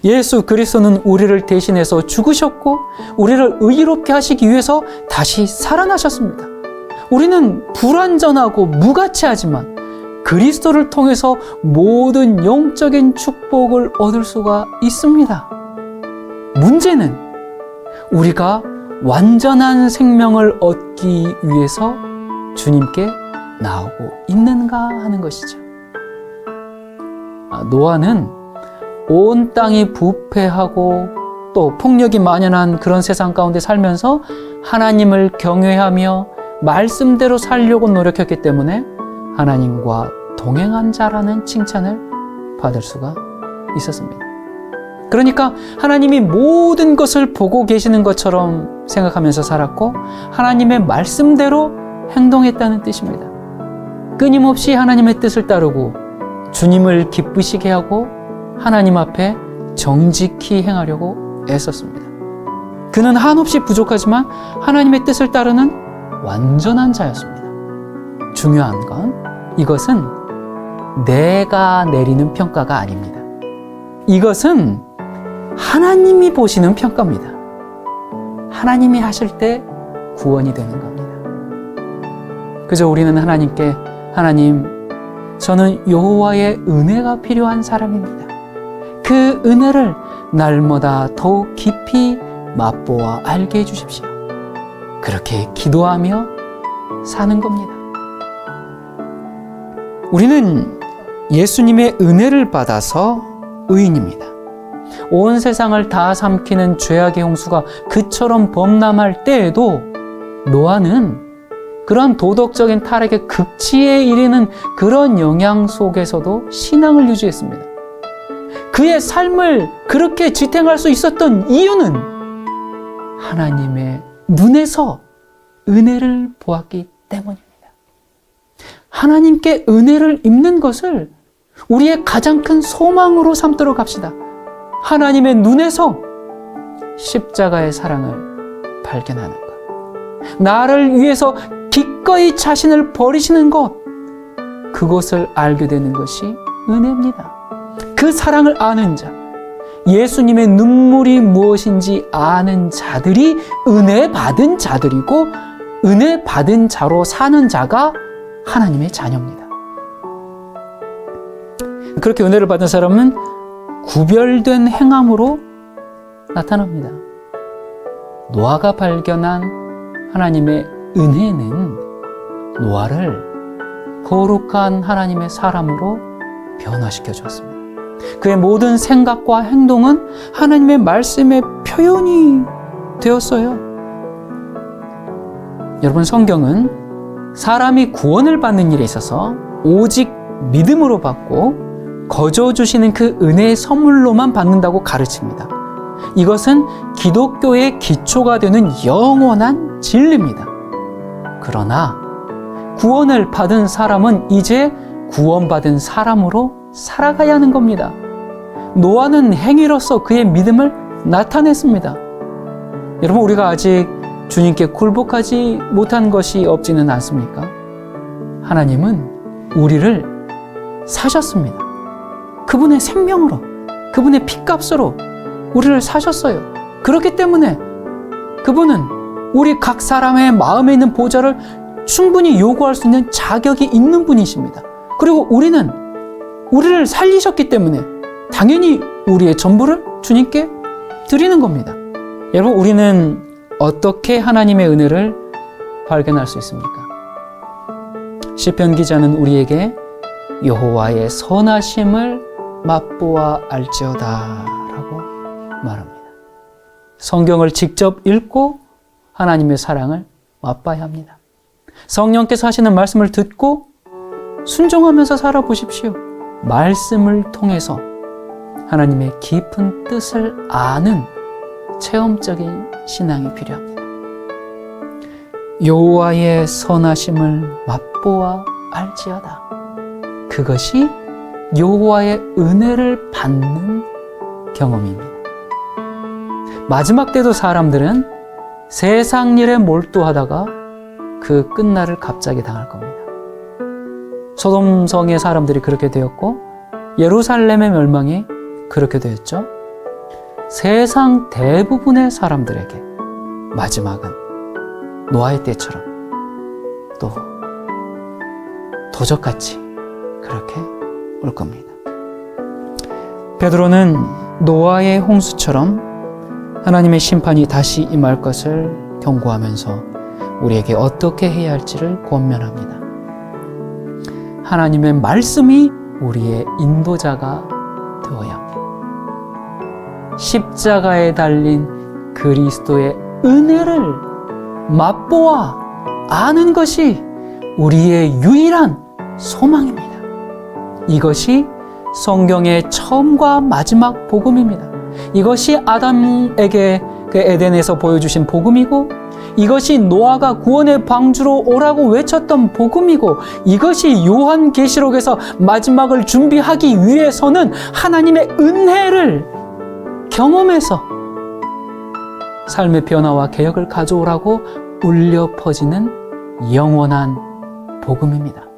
예수 그리스도는 우리를 대신해서 죽으셨고 우리를 의롭게 하시기 위해서 다시 살아나셨습니다. 우리는 불완전하고 무가치하지만 그리스도를 통해서 모든 영적인 축복을 얻을 수가 있습니다. 문제는 우리가 완전한 생명을 얻기 위해서 주님께 나오고 있는가 하는 것이죠. 노아는 온 땅이 부패하고 또 폭력이 만연한 그런 세상 가운데 살면서 하나님을 경외하며 말씀대로 살려고 노력했기 때문에 하나님과 동행한 자라는 칭찬을 받을 수가 있었습니다. 그러니까 하나님이 모든 것을 보고 계시는 것처럼 생각하면서 살았고 하나님의 말씀대로 행동했다는 뜻입니다. 끊임없이 하나님의 뜻을 따르고 주님을 기쁘시게 하고 하나님 앞에 정직히 행하려고 애썼습니다. 그는 한없이 부족하지만 하나님의 뜻을 따르는 완전한 자였습니다. 중요한 건 이것은 내가 내리는 평가가 아닙니다. 이것은 하나님이 보시는 평가입니다. 하나님이 하실 때 구원이 되는 겁니다. 그저 우리는 하나님께 하나님, 저는 여호와의 은혜가 필요한 사람입니다. 그 은혜를 날마다 더욱 깊이 맛보아 알게 해주십시오. 그렇게 기도하며 사는 겁니다. 우리는 예수님의 은혜를 받아서 의인입니다. 온 세상을 다 삼키는 죄악의 홍수가 그처럼 범람할 때에도 노아는 그런 도덕적인 타락의 극치에 이르는 그런 영향 속에서도 신앙을 유지했습니다. 그의 삶을 그렇게 지탱할 수 있었던 이유는 하나님의 눈에서 은혜를 보았기 때문입니다. 하나님께 은혜를 입는 것을 우리의 가장 큰 소망으로 삼도록 합시다. 하나님의 눈에서 십자가의 사랑을 발견하는 것, 나를 위해서 기꺼이 자신을 버리시는 것, 그것을 알게 되는 것이 은혜입니다. 그 사랑을 아는 자, 예수님의 눈물이 무엇인지 아는 자들이 은혜 받은 자들이고 은혜 받은 자로 사는 자가 하나님의 자녀입니다. 그렇게 은혜를 받은 사람은 구별된 행함으로 나타납니다. 노아가 발견한 하나님의 은혜는 노아를 거룩한 하나님의 사람으로 변화시켜 주었습니다. 그의 모든 생각과 행동은 하나님의 말씀의 표현이 되었어요. 여러분, 성경은 사람이 구원을 받는 일에 있어서 오직 믿음으로 받고 거저 주시는 그 은혜의 선물로만 받는다고 가르칩니다. 이것은 기독교의 기초가 되는 영원한 진리입니다. 그러나 구원을 받은 사람은 이제 구원받은 사람으로 살아가야 하는 겁니다. 노아는 행위로서 그의 믿음을 나타냈습니다. 여러분, 우리가 아직 주님께 굴복하지 못한 것이 없지는 않습니까? 하나님은 우리를 사셨습니다. 그분의 생명으로, 그분의 피값으로 우리를 사셨어요. 그렇기 때문에 그분은 우리 각 사람의 마음에 있는 보좌를 충분히 요구할 수 있는 자격이 있는 분이십니다. 그리고 우리는 우리를 살리셨기 때문에 당연히 우리의 전부를 주님께 드리는 겁니다. 여러분, 우리는 어떻게 하나님의 은혜를 발견할 수 있습니까? 시편 기자는 우리에게 여호와의 선하심을 맛보아 알지어다 라고 말합니다. 성경을 직접 읽고 하나님의 사랑을 맛봐야 합니다. 성령께서 하시는 말씀을 듣고 순종하면서 살아보십시오. 말씀을 통해서 하나님의 깊은 뜻을 아는 체험적인 신앙이 필요합니다. 여호와의 선하심을 맛보아 알지어다. 그것이 여호와의 은혜를 받는 경험입니다. 마지막 때도 사람들은 세상 일에 몰두하다가 그 끝날을 갑자기 당할 겁니다. 소돔성의 사람들이 그렇게 되었고 예루살렘의 멸망이 그렇게 되었죠. 세상 대부분의 사람들에게 마지막은 노아의 때처럼 또 도적같이 그렇게 올 겁니다. 베드로는 노아의 홍수처럼 하나님의 심판이 다시 임할 것을 경고하면서 우리에게 어떻게 해야 할지를 권면합니다. 하나님의 말씀이 우리의 인도자가 되어야 합니다. 십자가에 달린 그리스도의 은혜를 맛보아 아는 것이 우리의 유일한 소망입니다. 이것이 성경의 처음과 마지막 복음입니다. 이것이 아담에게 그 에덴에서 보여주신 복음이고, 이것이 노아가 구원의 방주로 오라고 외쳤던 복음이고, 이것이 요한계시록에서 마지막을 준비하기 위해서는 하나님의 은혜를 경험해서 삶의 변화와 개혁을 가져오라고 울려 퍼지는 영원한 복음입니다.